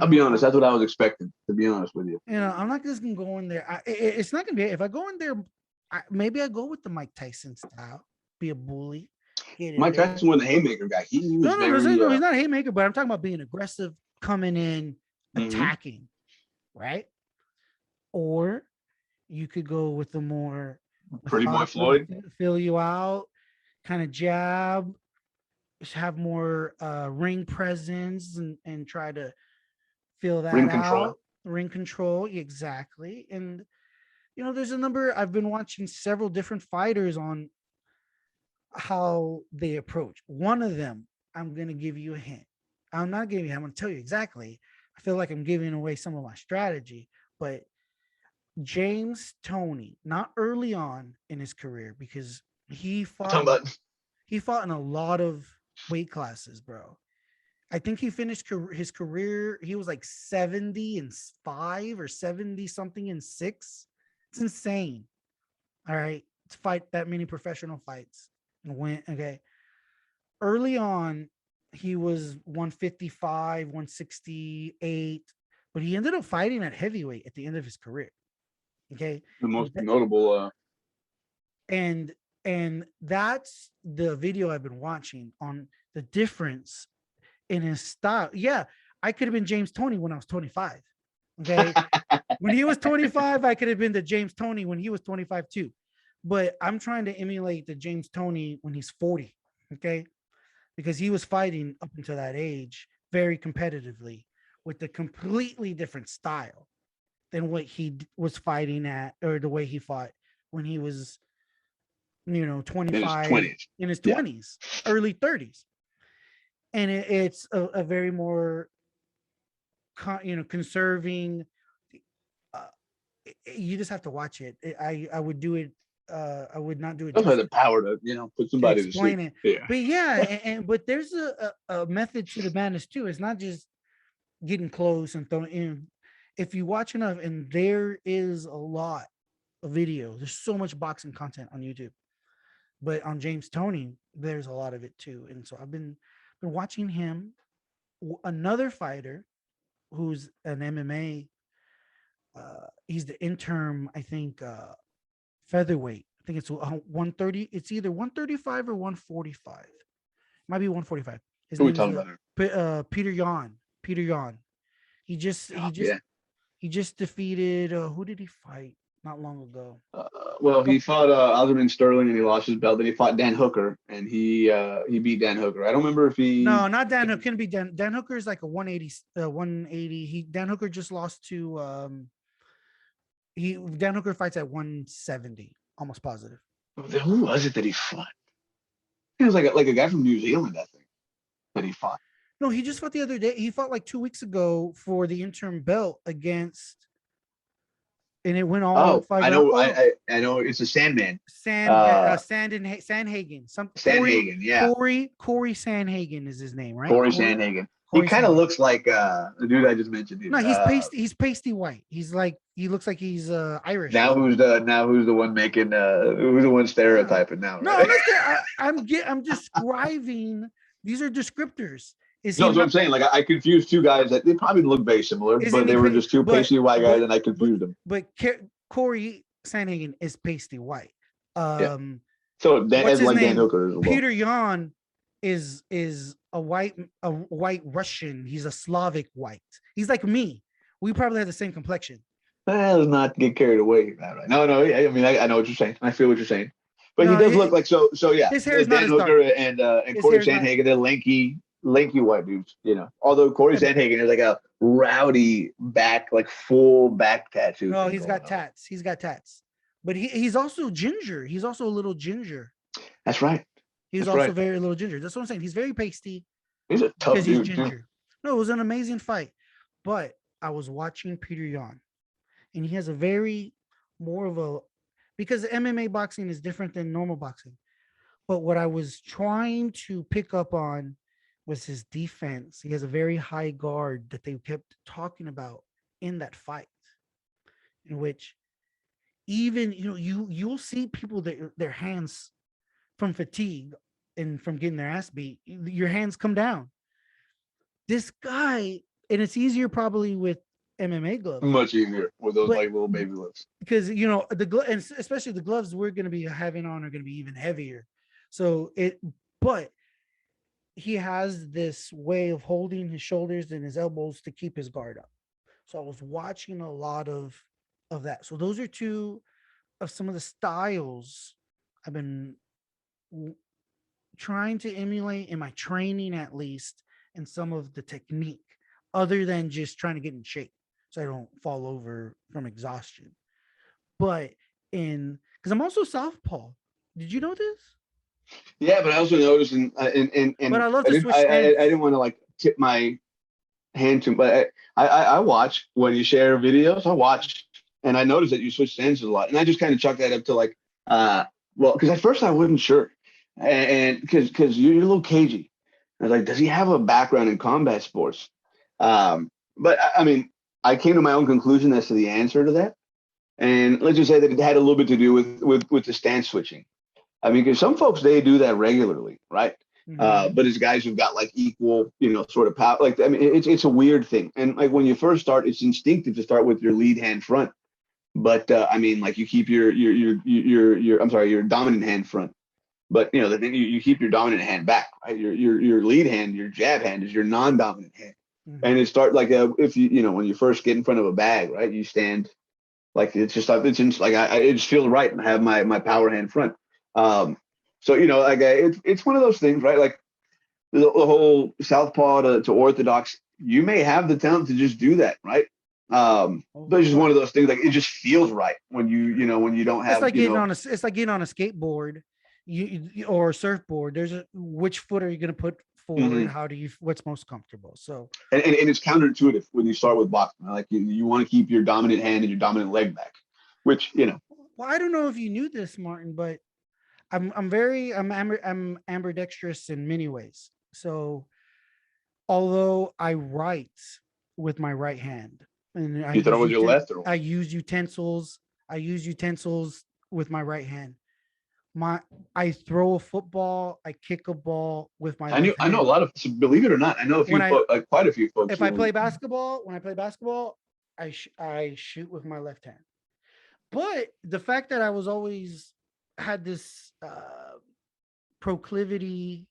I'll be honest. That's what I was expecting. To be honest with you. I'm not just gonna go in there. It's not gonna be. If I go in there, maybe I go with the Mike Tyson style. Be a bully. Mike Tyson was the haymaker guy. He was no, he's not a haymaker, but I'm talking about being aggressive, coming in, attacking, right? Or you could go with the more Pretty Boy Floyd, fill you out, kind of jab, have more ring presence, and try to fill that out. Ring control, exactly. And there's a number. I've been watching several different fighters on how they approach. One of them, I'm going to give you a hint. I'm not giving you, I'm going to tell you exactly. I feel like I'm giving away some of my strategy, but James Toney, not early on in his career, because he fought in a lot of weight classes, bro. I think he finished his career. He was like 70-5 or 70 something and 6. It's insane. All right. To fight that many professional fights and win. Okay. Early on, he was 155, 168, but he ended up fighting at heavyweight at the end of his career. Okay. The most notable. And that's the video I've been watching on the difference in his style. Yeah, I could have been James Toney when I was 25. Okay. When he was 25, I could have been the James Toney when he was 25 too. But I'm trying to emulate the James Toney when he's 40. Okay. Because he was fighting up until that age very competitively with a completely different style than what he was fighting at, or the way he fought when he was 25 in his 20s, early 30s. And it's a very more conserving. You just have to watch it. I would do it. I would not do it. Don't have the power to put somebody to explain sleep. It. Yeah. But yeah, but there's a method to the madness too. It's not just getting close and throwing in. If you watch enough, and there is a lot of videos. There's so much boxing content on YouTube, but on James Toney, there's a lot of it too. And so I've been watching him. Another fighter who's an MMA. He's the interim, I think, featherweight. I think it's 130. It's either 135 or 145. Might be 145. His name is Peter Yan. Peter Yan. He just defeated. Who did he fight not long ago? He fought Aljamain Sterling and he lost his belt. Then he fought Dan Hooker and he beat Dan Hooker. I don't remember if he. No, not Dan Hooker. Couldn't be Dan. Dan Hooker is like a 180. 180. Dan Hooker just lost to. Dan Hooker fights at 170. Almost positive. Who was it that he fought? He was like a guy from New Zealand, I think, that he fought. No, he just fought the other day. He fought like 2 weeks ago for the interim belt against, and it went all. I know. I know. It's a Sandman. Sandhagen. Sandhagen. Yeah. Corey Sandhagen is his name, right? Corey Sandhagen. He kind of looks like the dude I just mentioned. No, he's pasty. He's pasty white. He looks like he's Irish. Now who's the one making who's the one stereotyping now? Right? No, I'm describing. These are descriptors. That's what I'm saying. Like I confused two guys that they probably look very similar, but they were just two pasty white guys, and I confused them. But Corey Sandhagen is pasty white. So that's like Dan Hooker as well. Peter Yan is a white Russian. He's a Slavic white. He's like me. We probably have the same complexion. Let's not get carried away. No. I mean, I know what you're saying. I feel what you're saying. But No, he does look like so. So yeah, his hair is not Dan as Hooker dark. and His Corey hair's not. Sandhagen, they're lanky white dudes. You know, although Corey And Sandhagen is like a rowdy back, like full back tattoo. no, thing he's going got on. tats. He's got tats. But he's also ginger. He's also a little ginger. That's right. He's That's also right. very little ginger. That's what I'm saying. He's very pasty He's a because tough he's dude too. ginger. No, it was an amazing fight. But I was watching Peter Yan, and he has a very more of a because MMA boxing is different than normal boxing. But what I was trying to pick up on was his defense. He has a very high guard that they kept talking about in that fight, in which even you'll see people that their hands from fatigue and from getting their ass beat, your hands come down. This guy, and it's easier probably with MMA gloves, Much easier with those but like little baby lips. because the glove, and especially the gloves we're going to be having on are going to be even heavier. So but he has this way of holding his shoulders and his elbows to keep his guard up. So I was watching a lot of that. So those are two of some of the styles I've been trying to emulate in my training, at least, and some of the technique, other than just trying to get in shape so I don't fall over from exhaustion. But because I'm also southpaw. Did you know this? Yeah, but I also noticed, and But I love I to didn't, switch stance. I didn't want to like tip my hand to, but I watch when you share videos. I watch, and I noticed that you switch stances a lot, and I just kind of chalk that up to like, well, because at first I wasn't sure, and because you're a little cagey. I was like, does he have a background in combat sports? But I mean, I came to my own conclusion as to the answer to that, and let's just say that it had a little bit to do with the stance switching. I mean, because some folks they do that regularly, right? Mhm. But it's guys who've got like equal, sort of power. Like I mean, it's a weird thing, and like when you first start, it's instinctive to start with your lead hand front. But I mean, like you keep your I'm sorry, your dominant hand front. But the thing you keep your dominant hand back, right? Your lead hand, your jab hand is your non-dominant hand, and Mhm. it start like if when you first get in front of a bag, right? You stand like it's like it just feels right and I have my power hand front. Um, so like it's one of those things, right? Like the whole southpaw to orthodox, you may have the talent to just do that, right? Oh, But it's just one but of those things. Like it just feels right when when you don't it's have like it's like getting on a skateboard, or a surfboard. There's which foot are you going to put forward? mhm. How do you what's most comfortable? So And it's counterintuitive when you start with boxing. Like you want to keep your dominant hand and your dominant leg back, which well, I don't know if you knew this, Martin, but I'm ambidextrous in many ways. So although I write with my right hand and you throw with your left or I use utensils, I use utensils with my right hand. My I throw a football, I kick a ball with my left I know a hand. lot of so believe it or not, I know a When few I folks, like quite a few folks if I who play basketball, I shoot with my left hand. But the fact that I was always had this proclivity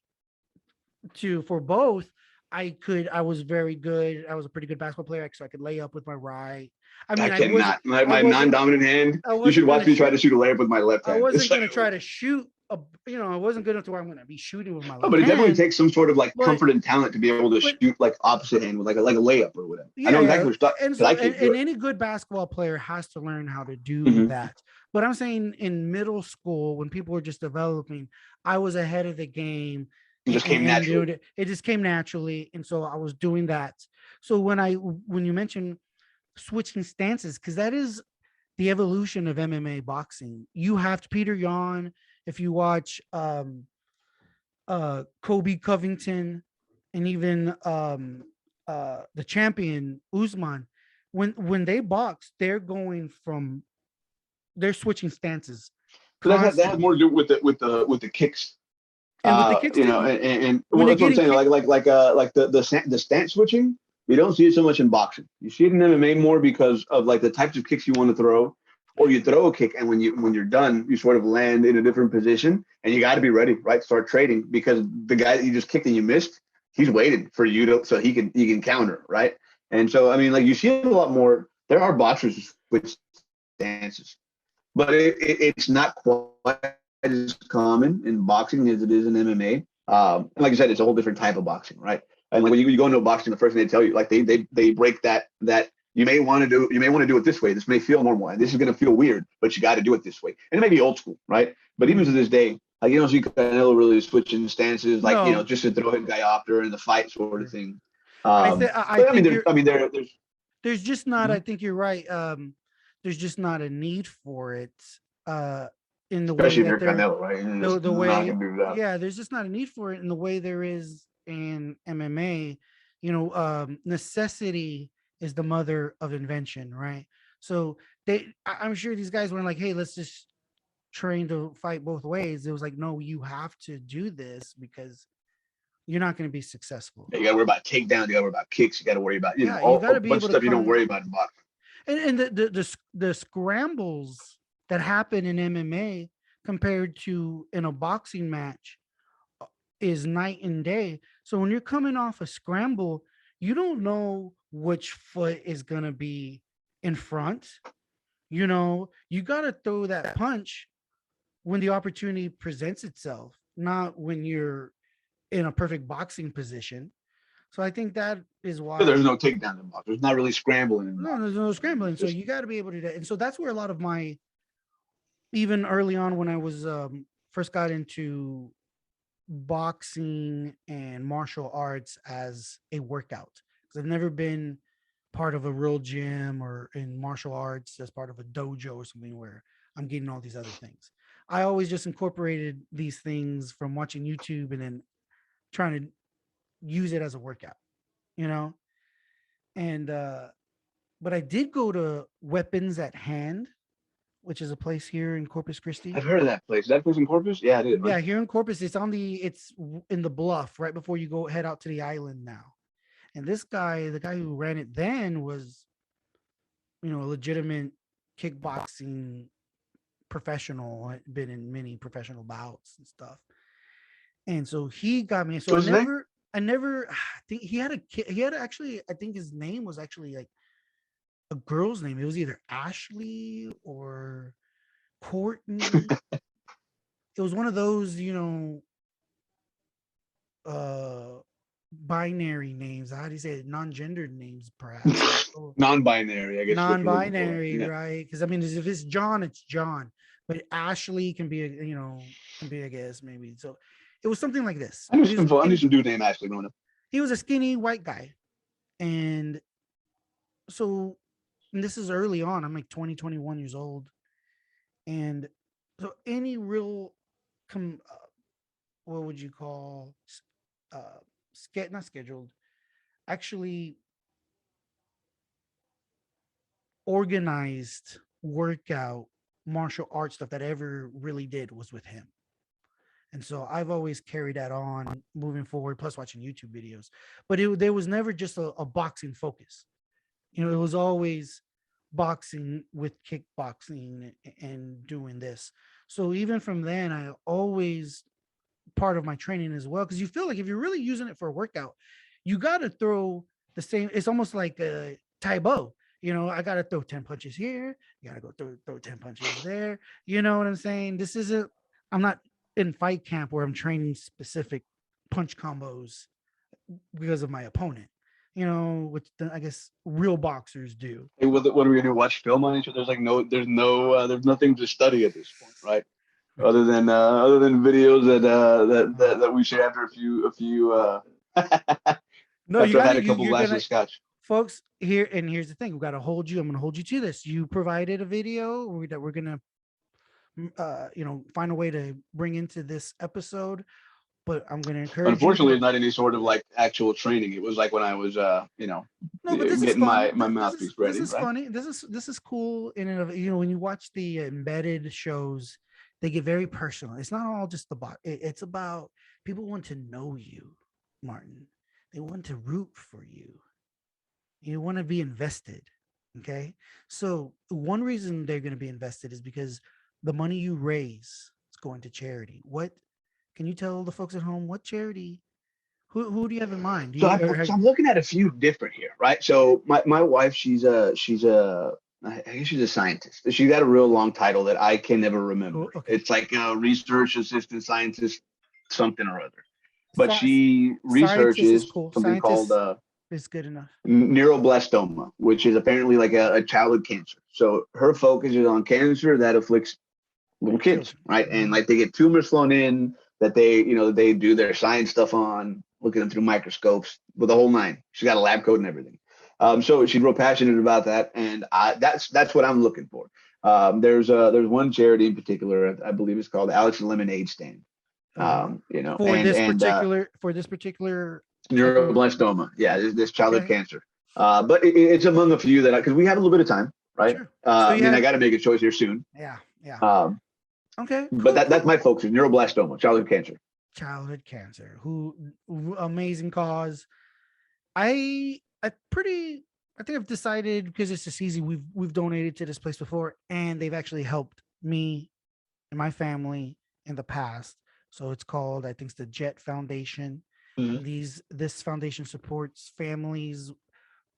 to for both, I was very good. I was a pretty good basketball player, so I could lay up with my right. I I mean, cannot. I My wasn't non-dominant hand. I You should wasn't watch gonna me try shoot to shoot a layup with my left I hand. It's wasn't like, gonna try to shoot I wasn't good enough to where I'm gonna be shooting with my oh, left but it definitely hand. takes some sort of like But comfort and talent to be able to but shoot like opposite hand with like a layup or whatever. I yeah, know yeah. exactly what you're talking And because so I can't do and it. any good basketball player has to learn how to do Mm-hmm. that. But I'm saying in middle school, when people were just developing, I was ahead of the game, It just came naturally. it just came naturally. And so I was doing that. So when you mentioned switching stances, because that is the evolution of MMA boxing. You have to Peter Yan, if you watch Kobe Covington and even the champion Usman, when they box, they're switching stances But that has more constantly. to do with the kicks. And with the kicks too, And when well, they're that's what I'm getting saying. kicked, Like the stance switching. You don't see it so much in boxing. You see it in MMA more because of like the types of kicks you want to throw, or you throw a kick and when you're done, you sort of land in a different position, and you got to be ready, right? Start trading because the guy that you just kicked and you missed, he's waiting for you to so he can counter, right? And so I mean, like you see it a lot more. There are boxers with stances, but it's not quite as common in boxing as it is in MMA. And like I said, it's a whole different type of boxing, right? And like when you go into boxing, the first thing they tell you, like they break that you may want to do it this way. This may feel normal, and this is going to feel weird, but you got to do it this way. And it may be old school, right? But even to this day, like you don't see Canelo really switching stances, like No. just to throw a guy off there in the fight sort of thing. I think there's just not. Mhm. I think you're right. There's just not a need for it. In the Especially way if that you're they're Canelo, right? the Not way, gonna do that. yeah, there's just not a need for it in the way there is in MMA. Necessity is the mother of invention, right? So I'm sure these guys were like, hey, let's just train to fight both ways. It was like, no, you have to do this because you're not going to be successful. You got to worry about takedowns. You got to worry about kicks. You got to worry about You got a to be bunch able of to stuff you don't come. worry about in boxing. And the scrambles that happen in MMA compared to in a boxing match is night and day. So when you're coming off a scramble, you don't know which foot is going to be in front. You got to throw that punch when the opportunity presents itself, not when you're in a perfect boxing position. So I think that is why There's no takedowns in boxing. There's not really scrambling in boxing. no, there's no scrambling. So you got to be able to do that. And so that's where a lot of my, even early on when I was first got into boxing and martial arts as a workout, because I've never been part of a real gym or in martial arts as part of a dojo or something where I'm getting all these other things. I always just incorporated these things from watching YouTube and then trying to use it as a workout, you know? And but I did go to Weapons at Hand, which is a place here in Corpus Christi. I've heard of that place. Is that place in Corpus? Yeah, it is. Yeah, Right? here in Corpus, it's in the bluff right before you go head out to the island now. And this guy, the guy who ran it then, was, a legitimate kickboxing professional, had been in many professional bouts and stuff. And so he got me. So What's his name? I never I think he had a kid. He had actually, I think his name was actually like a girl's name. It was either Ashley or Courtney. It was one of those, binary names. How do you say it? Non-gendered names, perhaps. Non-binary, I guess. Non-binary, Yeah. right? Because I mean, if it's John, it's John. But Ashley can be, I guess maybe. So it was something like this. I knew some dude named Ashley growing up. He was a skinny white guy, and so and this is early on. I'm like 20, 21 years old, and so any real, what would you call, not scheduled, actually organized workout martial arts stuff that I ever really did was with him. And so I've always carried that on moving forward, plus watching YouTube videos. But there was never just a boxing focus. It was always boxing with kickboxing and doing this. So even from then, I always part of my training as well, because you feel like if you're really using it for a workout, you got to throw the same. It's almost like a Taibo. I got to throw 10 punches here. You got to go throw 10 punches there. You know what I'm saying? I'm not in fight camp where I'm training specific punch combos because of my opponent, which I guess real boxers do. Hey, what are we gonna do? Watch film on each other? There's nothing to study at this point, right? Other than videos that we share after a few no, after I've had a couple glasses of scotch. Folks, here's the thing: we got to hold you. I'm going to hold you to this. You provided a video that we're going to find a way to bring into this episode, but I'm going to encourage. Unfortunately, it's not any sort of like actual training. It was like when I was, no, but this getting is my mouthpiece ready. This is funny. This is cool. In and of, when you watch the embedded shows, they get very personal. It's not all just the bot. It's about people want to know you, Martin. They want to root for you. You want to be invested. Okay. So one reason they're going to be invested is because the money you raise is going to charity. What can you tell the folks at home? What charity? Who do you have in mind? So I'm looking at a few different here, right? So my wife, she's a I guess she's a scientist. She got a real long title that I can never remember. Cool. Okay. It's like a research assistant scientist, something or other. But Sci- she Scientist is researches cool. something called Scientist is good enough. neuroblastoma, which is apparently like a childhood cancer. So her focus is on cancer that afflicts little kids, Children. right? And like they get tumors flown in that they do their science stuff on, look at them through microscopes with the whole nine. She's got a lab coat and everything. So she's real passionate about that, and that's what I'm looking for. There's one charity in particular, I believe it's called Alex Lemonade Stand. For this particular type of neuroblastoma, yeah, this childhood okay. cancer. But it's among a few that because we have a little bit of time, right? Sure. I mean, I got to make a choice here soon. Yeah. Okay, Cool, but that's my focus: neuroblastoma, childhood cancer. Childhood cancer. Amazing cause. I think I've decided because it's just easy. We've donated to this place before, and they've actually helped me and my family in the past. So it's called, I think it's the Jet Foundation. Mm-hmm. This foundation supports families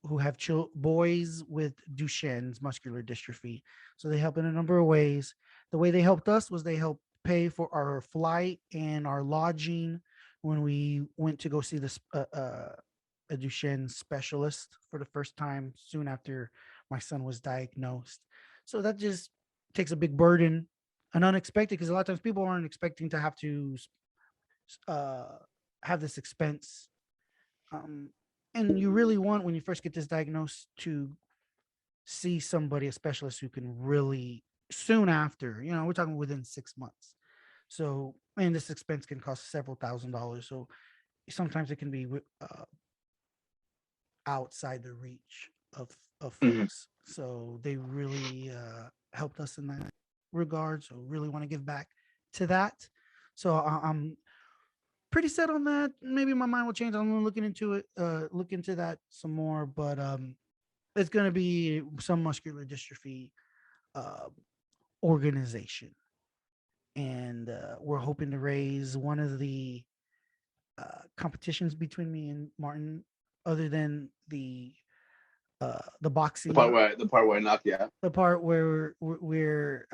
who have boys with Duchenne's muscular dystrophy. So they help in a number of ways. The way they helped us was they helped pay for our flight and our lodging when we went to go see this a Duchenne specialist for the first time soon after my son was diagnosed. So that just takes a big burden and unexpected, because a lot of times people aren't expecting to have to have this expense. And you really want, when you first get this diagnosed, to see somebody, a specialist who can really soon after, we're talking within 6 months. So, and this expense can cost several $1,000s. So sometimes it can be outside the reach of Mm-hmm. folks. So they really helped us in that regard. So really want to give back to that. So I'm pretty set on that. Maybe my mind will change. I'm gonna look into that some more. But it's gonna be some muscular dystrophy uh, organization, and we're hoping to raise one of the competitions between me and Martin, other than the boxing, The part where I knocked you out. the part where we're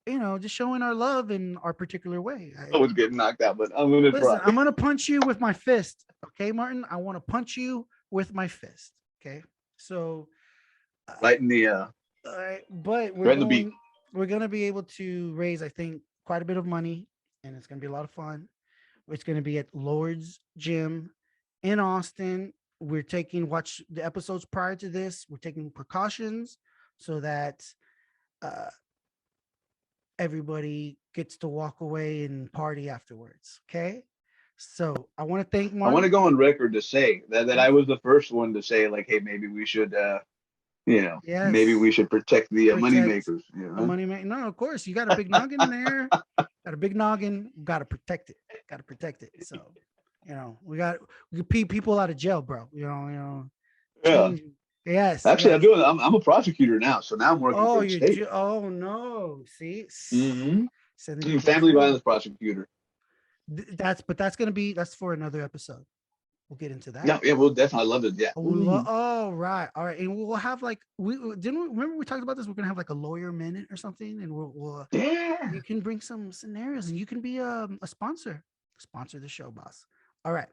just showing our love in our particular way. I was getting knocked out, but I'm gonna Listen, try. I'm gonna punch you with my fist, okay, Martin? I want to punch you with my fist, okay? So, Right in the all right, but right in the beat. we're gonna be able to raise, I think, quite a bit of money, and it's gonna be a lot of fun. It's gonna be at Lord's Gym in Austin. We're watch the episodes prior to this. We're taking precautions so that uh, everybody gets to walk away and party afterwards. Okay. So I want to thank I want to Martin. go on record to say that I was the first one to say like, hey, maybe we should, maybe Yes. we should protect the money Protect makers. the money man. No, of course. You got a big noggin there. Got a big noggin. Got to protect it. Got to protect it. So, we keep people out of jail, bro. Yeah. Change. Yes. Actually, Yes. I'm a prosecutor now, so now I'm working Oh, for the state. oh no. See, Mm-hmm. sending I'm a people to family jail. violence prosecutor. That's for another episode. We'll get into that. Yeah, we'll definitely love it. Yeah. Oh, right. All right. And we'll have like remember we talked about this? We're gonna have like a lawyer minute or something, and we'll Yeah. you can bring some scenarios, and you can be a sponsor. Sponsor the show, boss. All right.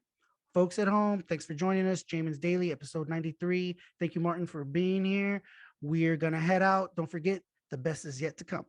Folks at home, thanks for joining us. Jamin's Daily, episode 93. Thank you, Martin, for being here. We're gonna head out. Don't forget, the best is yet to come.